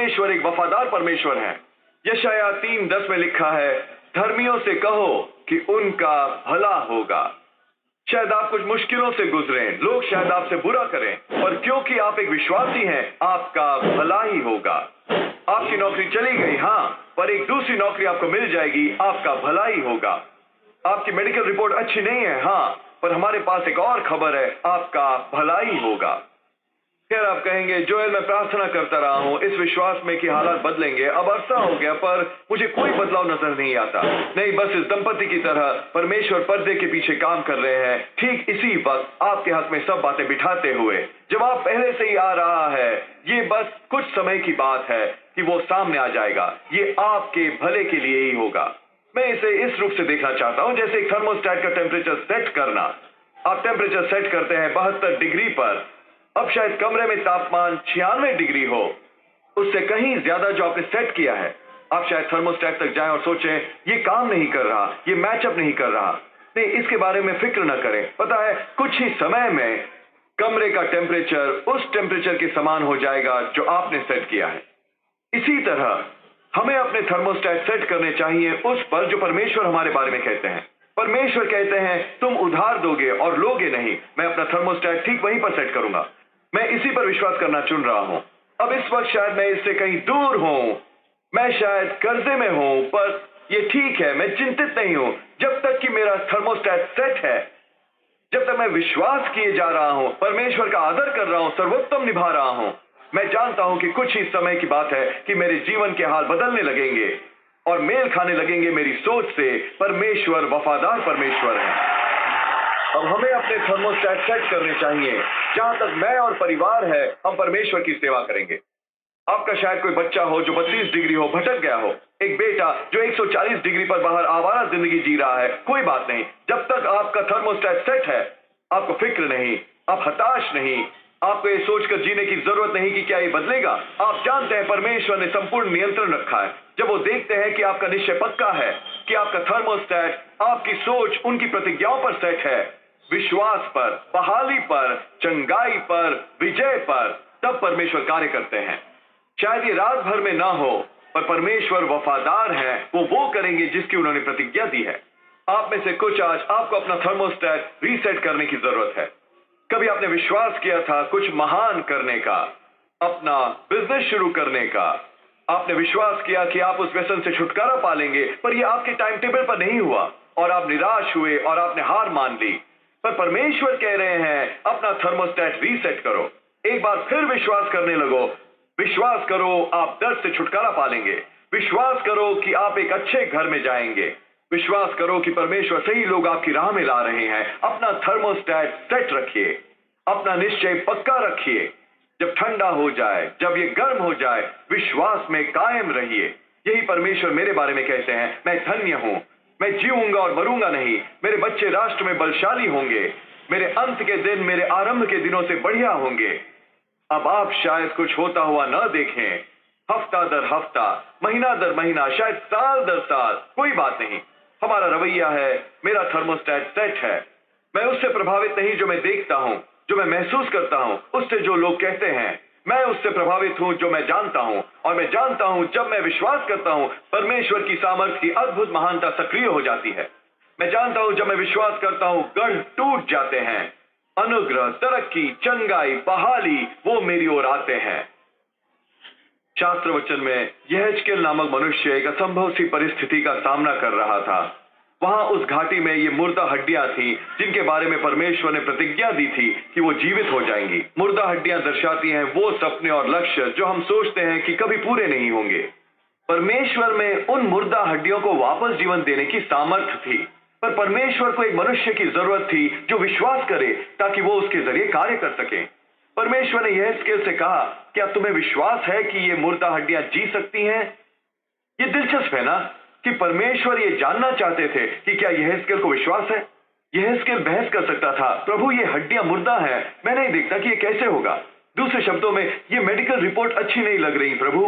परमेश्वर एक वफादार परमेश्वर है। यशायाह 3:10 में लिखा है, धर्मियों से कहो कि उनका भला होगा। शायद आप कुछ मुश्किलों से गुजरें, लोग शायद आपसे बुरा करें, पर क्योंकि आप एक विश्वासी हैं, आपका भला ही होगा। आपकी नौकरी चली गई, हाँ, पर एक दूसरी नौकरी आपको मिल जाएगी, आपका भला ही होगा। आपकी मेडिकल रिपोर्ट अच्छी नहीं है, हाँ, पर हमारे पास एक और खबर है, आपका भला ही होगा। फिर आप कहेंगे, जोएल मैं प्रार्थना करता रहा हूं इस विश्वास में कि हालात बदलेंगे, अब अरसा हो गया पर मुझे कोई बदलाव नजर नहीं आता। नहीं, बस इस दंपति की तरह परमेश्वर पर्दे के पीछे काम कर रहे हैं, ठीक इसी वक्त आपके हक में सब बातें बिठाते हुए। जवाब पहले से ही आ रहा है, ये बस कुछ समय की बात है कि वो सामने आ जाएगा। ये आपके भले के लिए ही होगा। मैं इसे इस रूप से देखना चाहता हूं जैसे एक थर्मोस्टेट का टेम्परेचर सेट करना। आप टेम्परेचर सेट करते हैं 72 डिग्री पर। अब शायद कमरे में तापमान 96 डिग्री हो, उससे कहीं ज्यादा जो आपने सेट किया है। आप शायद थर्मोस्टेट तक जाएं और सोचें, ये काम नहीं कर रहा, ये मैचअप नहीं कर रहा। नहीं, इसके बारे में फिक्र न करें। पता है, कुछ ही समय में कमरे का टेम्परेचर उस टेम्परेचर के समान हो जाएगा जो आपने सेट किया है। इसी तरह हमें अपने थर्मोस्टेट सेट करने चाहिए उस पर जो परमेश्वर हमारे बारे में कहते हैं। परमेश्वर कहते हैं, तुम उधार दोगे और लोगे नहीं। मैं अपना थर्मोस्टेट ठीक वहीं पर सेट करूंगा। मैं इसी पर विश्वास करना चुन रहा हूं। अब इस वक्त शायद मैं इससे कहीं दूर हूं, मैं शायद कर्जे में हूं, पर यह ठीक है, मैं चिंतित नहीं हूं जब तक कि मेरा थर्मोस्टेट सेट है। जब तक मैं विश्वास किए जा रहा हूं, परमेश्वर का आदर कर रहा हूं, सर्वोत्तम निभा रहा हूं, मैं जानता हूं कि कुछ ही समय की बात है कि मेरे जीवन के हाल बदलने लगेंगे और मेल खाने लगेंगे मेरी सोच से। परमेश्वर वफादार परमेश्वर है। अब हमें अपने थर्मोस्टेट सेट करने चाहिए। जहां तक मैं और परिवार है, हम परमेश्वर की सेवा करेंगे। आपका शायद कोई बच्चा हो जो 32 डिग्री हो, भटक गया हो, एक बेटा जो 140 डिग्री पर बाहर आवारा जिंदगी जी रहा है। कोई बात नहीं, जब तक आपका थर्मोस्टेट सेट है, आपको फिक्र नहीं, आप हताश नहीं, आपको ये सोचकर जीने की जरूरत नहीं कि क्या ये बदलेगा। आप जानते हैं परमेश्वर ने संपूर्ण नियंत्रण रखा है। जब वो देखते हैं कि आपका निश्चय पक्का है, कि आपका थर्मोस्टेट, आपकी सोच उनकी प्रतिज्ञाओं पर सेट है, विश्वास पर, बहाली पर, चंगाई पर, विजय पर, तब परमेश्वर कार्य करते हैं। शायद ये रात भर में ना हो, पर परमेश्वर वफादार है। वो करेंगे जिसकी उन्होंने प्रतिज्ञा दी है। आप में से कुछ आज आपको अपना थर्मोस्टेट रीसेट करने की जरूरत है। कभी आपने विश्वास किया था कुछ महान करने का, अपना बिजनेस शुरू करने का। आपने विश्वास किया कि आप उस व्यसन से छुटकारा पा लेंगे, पर यह आपके टाइम टेबल पर नहीं हुआ और आप निराश हुए और आपने हार मान ली। पर परमेश्वर कह रहे हैं, अपना थर्मोस्टेट रीसेट करो, एक बार फिर विश्वास करने लगो। विश्वास करो, आप दर्द से छुटकारा पा लेंगे। विश्वास करो कि आप एक अच्छे घर में जाएंगे। विश्वास करो कि परमेश्वर सही लोग आपकी राह में ला रहे हैं। अपना थर्मोस्टेट सेट रखिए, अपना निश्चय पक्का रखिए। जब ठंडा हो जाए, जब ये गर्म हो जाए, विश्वास में कायम रहिए। यही परमेश्वर मेरे बारे में कहते हैं, मैं धन्य हूं, मैं जीऊंगा और मरूंगा नहीं। मेरे बच्चे राष्ट्र में बलशाली होंगे। मेरे अंत के दिन मेरे आरंभ के दिनों से बढ़िया होंगे। अब आप शायद कुछ होता हुआ न देखें, हफ्ता दर हफ्ता, महीना दर महीना, शायद साल दर साल, कोई बात नहीं। हमारा रवैया है, मेरा थर्मोस्टेट सेट है। मैं उससे प्रभावित नहीं जो मैं देखता हूं, जो मैं महसूस करता हूं, उससे जो लोग कहते हैं। मैं उससे प्रभावित हूं जो मैं जानता हूं, और मैं जानता हूं जब मैं विश्वास करता हूं, परमेश्वर की सामर्थ्य की अद्भुत महानता सक्रिय हो जाती है। मैं जानता हूं जब मैं विश्वास करता हूं, गढ़ टूट जाते हैं। अनुग्रह, तरक्की, चंगाई, बहाली, वो मेरी ओर आते हैं। शास्त्र वचन में यहेजकेल नामक मनुष्य एक असंभव सी परिस्थिति का सामना कर रहा था। वहां उस घाटी में ये मुर्दा हड्डियां थी जिनके बारे में परमेश्वर ने प्रतिज्ञा दी थी कि वो जीवित हो जाएंगी। मुर्दा हड्डियां दर्शाती हैं वो सपने और लक्ष्य जो हम सोचते हैं कि कभी पूरे नहीं होंगे। परमेश्वर में उन मुर्दा हड्डियों को वापस जीवन देने की सामर्थ्य थी, पर परमेश्वर को एक मनुष्य की जरूरत थी जो विश्वास करे ताकि वो उसके जरिए कार्य कर सके। परमेश्वर ने यहेजकेल से कहा, क्या तुम्हें विश्वास है कि ये मुर्दा हड्डियां जी सकती हैं? ये दिलचस्प है ना कि परमेश्वर ये जानना चाहते थे कि क्या यहेजकेल को विश्वास है। यहेजकेल बहस कर सकता था, प्रभु ये हड्डियां मुर्दा हैं, मैं नहीं देखता कि ये कैसे होगा। दूसरे शब्दों में, ये मेडिकल रिपोर्ट अच्छी नहीं लग रही प्रभु,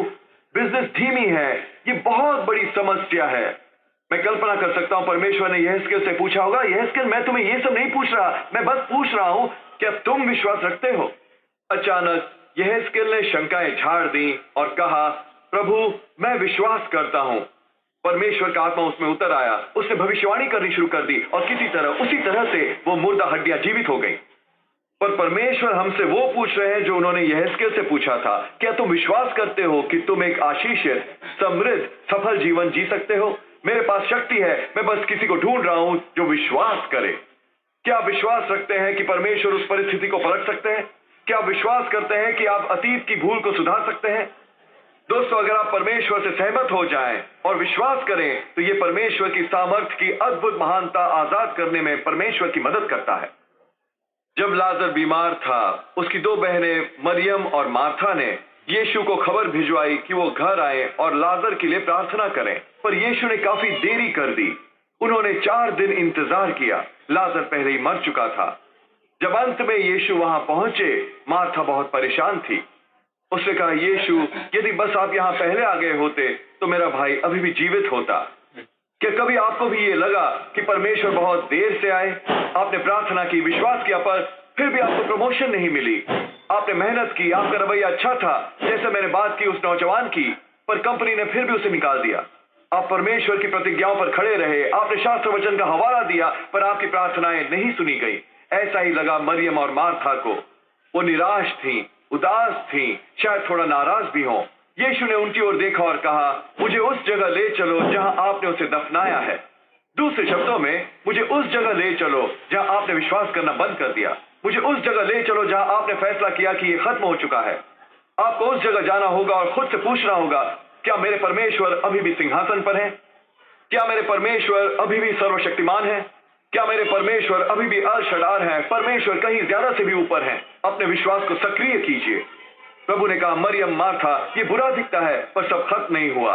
बिजनेस धीमी है, ये बहुत बड़ी समस्या है। मैं कल्पना कर सकता हूं परमेश्वर ने यहेजकेल से पूछा होगा, यहेजकेल मैं तुम्हें ये सब नहीं पूछ रहा, मैं बस पूछ रहा हूं क्या तुम विश्वास रखते हो। अचानक यहेजकेल ने शंकाएं झाड़ दी और कहा, प्रभु मैं विश्वास करता हूं। परमेश्वर का आत्मा उसमें उतर आया, उसने भविष्यवाणी करनी शुरू कर दी और किसी तरह उसी तरह से वो मुर्दा हड्डियां जीवित हो गई। पर परमेश्वर हमसे वो पूछ रहे हैं जो उन्होंने यहेजकेल से पूछा था, क्या तुम विश्वास करते हो कि तुम एक आशीषित, समृद्ध, सफल जीवन जी सकते हो? मेरे पास शक्ति है, मैं बस किसी को ढूंढ रहा हूं जो विश्वास करे। क्या आप विश्वास रखते हैं कि परमेश्वर उस परिस्थिति को पलट सकते हैं? क्या आप विश्वास करते हैं कि आप अतीत की भूल को सुधार सकते हैं? दोस्तों, अगर आप परमेश्वर से सहमत हो जाएं और विश्वास करें तो ये परमेश्वर की सामर्थ्य की अद्भुत महानता आजाद करने में परमेश्वर की मदद करता है। जब लाजर बीमार था, उसकी दो बहनें मरियम और मार्था ने यीशु को खबर भिजवाई कि वो घर आए और लाजर के लिए प्रार्थना करें, पर यीशु ने काफी देरी कर दी। उन्होंने 4 दिन इंतजार किया। लाजर पहले ही मर चुका था। जब अंत में यीशु वहां पहुंचे, मार्था बहुत परेशान थी। उसने कहा, यीशु यदि बस आप यहां पहले आ गए होते तो मेरा भाई अभी भी जीवित होता। क्या कभी आपको भी ये लगा कि परमेश्वर बहुत देर से आए? आपने प्रार्थना की, विश्वास किया, पर फिर भी आपको प्रमोशन नहीं मिली। आपने मेहनत की, आपका रवैया अच्छा था, जैसे मैंने बात की उस नौजवान की, पर कंपनी ने फिर भी उसे निकाल दिया। आप परमेश्वर की प्रतिज्ञाओं पर खड़े रहे, आपने शास्त्र वचन का हवाला दिया, पर आपकी प्रार्थनाएं नहीं सुनी गई। ऐसा ही लगा मरियम और मार्था को। वो निराश थी, उदास थी, शायद थोड़ा नाराज भी हो। यीशु ने उनकी ओर देखा और कहा, मुझे उस जगह ले चलो जहां आपने उसे दफनाया है। दूसरे शब्दों में, मुझे उस जगह ले चलो जहां आपने विश्वास करना बंद कर दिया। मुझे उस जगह ले चलो जहां आपने फैसला किया कि ये खत्म हो चुका है। आपको उस जगह जाना होगा और खुद से पूछना होगा, क्या मेरे परमेश्वर अभी भी सिंहासन पर है? क्या मेरे परमेश्वर अभी भी सर्वशक्तिमान है? क्या मेरे परमेश्वर अभी भी अल शडार है? परमेश्वर कहीं ज्यादा से भी ऊपर है। अपने विश्वास को सक्रिय कीजिए। प्रभु ने कहा, मरियम, मार्था, ये बुरा दिखता है पर सब खत्म नहीं हुआ।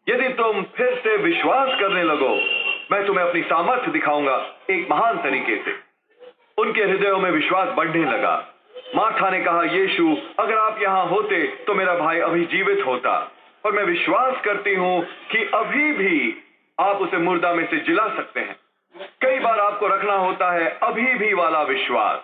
यदि तुम फिर से विश्वास करने लगो, मैं तुम्हें अपनी सामर्थ्य दिखाऊंगा एक महान तरीके से। उनके हृदयों में विश्वास बढ़ने लगा। मार्था ने कहा, यीशु अगर आप यहां होते तो मेरा भाई अभी जीवित होता, और मैं विश्वास करती हूं कि अभी भी आप उसे मुर्दा में से जिला सकते हैं। कई बार आपको रखना होता है अभी भी वाला विश्वास।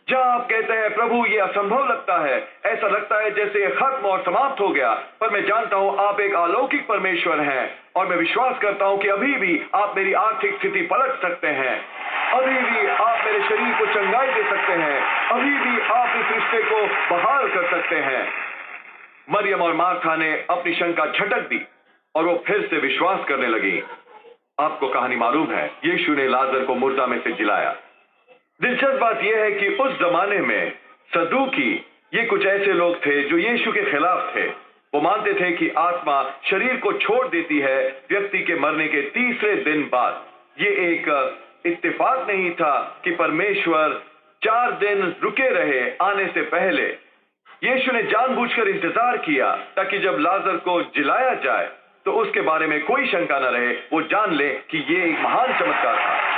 जहां आप कहते हैं, प्रभु ये असंभव लगता है, ऐसा लगता है जैसे ये खत्म और समाप्त हो गया, पर मैं जानता हूं आप एक अलौकिक परमेश्वर हैं, और मैं विश्वास करता हूं कि अभी भी आप मेरी आर्थिक स्थिति पलट सकते हैं। अभी भी आप मेरे शरीर को चंगाई दे सकते हैं। अभी भी आप इस रिश्ते को बहाल कर सकते हैं। मरियम और मार्था ने अपनी शंका झटक दी और वो फिर से विश्वास करने लगी। आपको कहानी मालूम है, यीशु ने लाजर को मुर्दा में से जिलाया। दिलचस्प बात यह है कि उस जमाने में सदूकी, ये कुछ ऐसे लोग थे जो यीशु के खिलाफ थे। वो मानते थे कि आत्मा शरीर को छोड़ देती है व्यक्ति के मरने के तीसरे दिन बाद। ये एक इत्तेफाक नहीं था कि परमेश्वर 4 दिन रुके रहे आने से पहले। यीशु ने जानबूझकर इंतजार किया ताकि जब लाजर को जिलाया जाए तो उसके बारे में कोई शंका न रहे, वो जान ले कि ये एक महान चमत्कार था।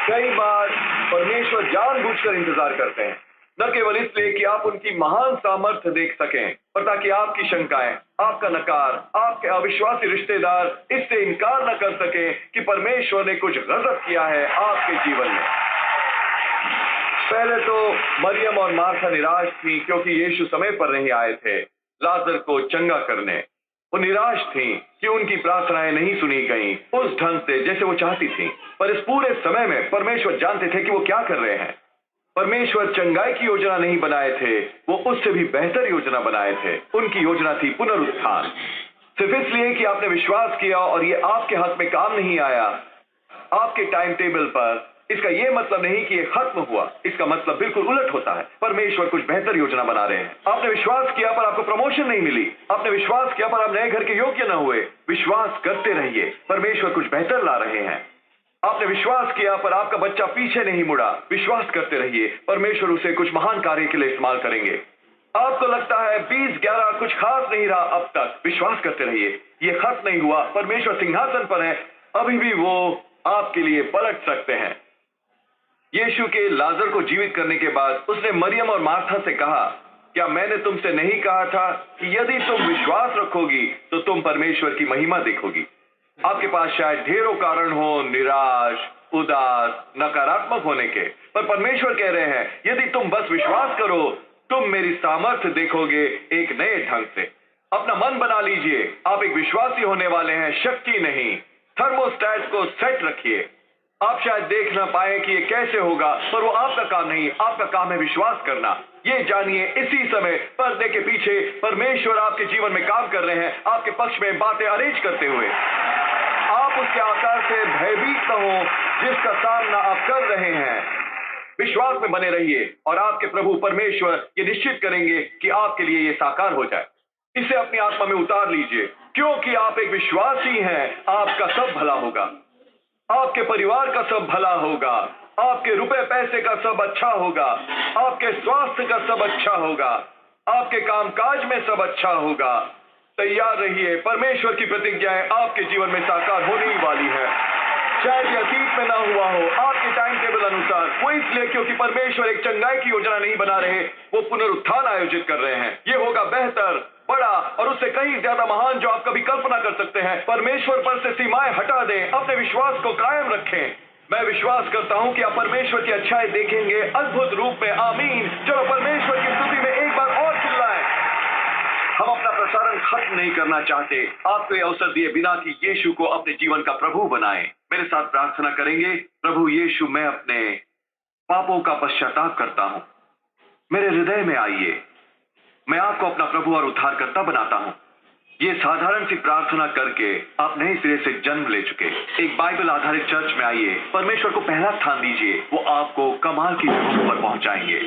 कई बार परमेश्वर जानबूझकर इंतजार करते हैं, न केवल इसलिए कि आप उनकी महान सामर्थ्य देख सकें, पर ताकि आपकी शंकाएं, आपका नकार, आपके अविश्वासी रिश्तेदार इससे इनकार न कर सके कि परमेश्वर ने कुछ गजब किया है आपके जीवन में। पहले तो मरियम और मार्था निराश थी क्योंकि यीशु समय पर नहीं आए थे लाजर को चंगा करने। वो निराश थी कि उनकी प्रार्थनाएं नहीं सुनी गईं उस ढंग से जैसे वो चाहती थी। पर इस पूरे समय में परमेश्वर जानते थे कि वो क्या कर रहे हैं। परमेश्वर चंगाई की योजना नहीं बनाए थे, वो उससे भी बेहतर योजना बनाए थे। उनकी योजना थी पुनरुत्थान। सिर्फ इसलिए कि आपने विश्वास किया और ये आपके हाथ में काम नहीं आया आपके टाइम टेबल पर, इसका यह मतलब नहीं कि यह खत्म हुआ। इसका मतलब बिल्कुल उलट होता है। परमेश्वर कुछ बेहतर योजना बना रहे हैं। आपने विश्वास किया पर आपको प्रमोशन नहीं मिली, आपने विश्वास किया पर आप नए घर के योग्य न हुए। विश्वास करते रहिए, परमेश्वर कुछ बेहतर ला रहे हैं। आपने विश्वास किया पर आपका बच्चा पीछे नहीं मुड़ा। विश्वास करते रहिए, परमेश्वर उसे कुछ महान कार्य के लिए इस्तेमाल करेंगे। आपको लगता है 20-11 कुछ खास नहीं रहा अब तक, विश्वास करते रहिए, यह खत्म नहीं हुआ। परमेश्वर सिंहासन पर है, अभी भी वो आपके लिए पलट सकते हैं। यीशु के लाजर को जीवित करने के बाद उसने मरियम और मार्था से कहा, क्या मैंने तुमसे नहीं कहा था कि यदि तुम विश्वास रखोगी तो तुम परमेश्वर की महिमा देखोगी। आपके पास शायद ढेरों कारण हो निराश, उदास, नकारात्मक होने के, पर परमेश्वर कह रहे हैं यदि तुम बस विश्वास करो तुम मेरी सामर्थ्य देखोगे एक नए ढंग से। अपना मन बना लीजिए, आप एक विश्वासी होने वाले हैं, शक्ति नहीं। थर्मोस्टेट को सेट रखिए। आप शायद देख ना पाए कि ये कैसे होगा, पर वो आपका काम नहीं, आपका काम है विश्वास करना। ये जानिए, इसी समय पर्दे के पीछे परमेश्वर आपके जीवन में काम कर रहे हैं, आपके पक्ष में बातें अरेंज करते हुए। आप उसके आकार से भयभीत न हो जिसका सामना आप कर रहे हैं। विश्वास में बने रहिए और आपके प्रभु परमेश्वर ये निश्चित करेंगे कि आपके लिए ये साकार हो जाए। इसे अपनी आत्मा में उतार लीजिए, क्योंकि आप एक विश्वासी हैं। आपका सब भला होगा, आपके परिवार का सब भला होगा, आपके रुपए पैसे का सब अच्छा होगा, आपके स्वास्थ्य का सब अच्छा होगा, आपके कामकाज में सब अच्छा होगा। तैयार रहिए, परमेश्वर की प्रतिज्ञाएं आपके जीवन में साकार होने ही वाली है। शायद ये अतीत में ना हुआ हो आपके टाइम टेबल अनुसार, वो इसलिए क्योंकि परमेश्वर एक चंगाई की योजना नहीं बना रहे, वो पुनरुत्थान आयोजित कर रहे हैं। ये होगा बेहतर, बड़ा और उससे कहीं ज्यादा महान जो आप कभी कल्पना कर सकते हैं। परमेश्वर पर से सीमाएं हटा दें, अपने विश्वास को कायम रखें। मैं विश्वास करता हूं कि आप परमेश्वर की अच्छाई देखेंगे अद्भुत रूप में। आमीन। चलो परमेश्वर की स्तुति में एक बार और चिल्लाएं। हम अपना प्रसारण खत्म नहीं करना चाहते, आपको ये अवसर दिए बिना कि यीशु को अपने जीवन का प्रभु बनाएं। मेरे साथ प्रार्थना करेंगे। प्रभु यीशु, मैं अपने पापों का पश्चाताप करता हूं, मेरे हृदय में आइए। मैं आपको अपना प्रभु और उद्धारकर्ता बनाता हूं। ये साधारण सी प्रार्थना करके आप नए सिरे से जन्म ले चुके। एक बाइबल आधारित चर्च में आइए, परमेश्वर को पहला स्थान दीजिए, वो आपको कमाल की जगहों पर पहुंचाएंगे।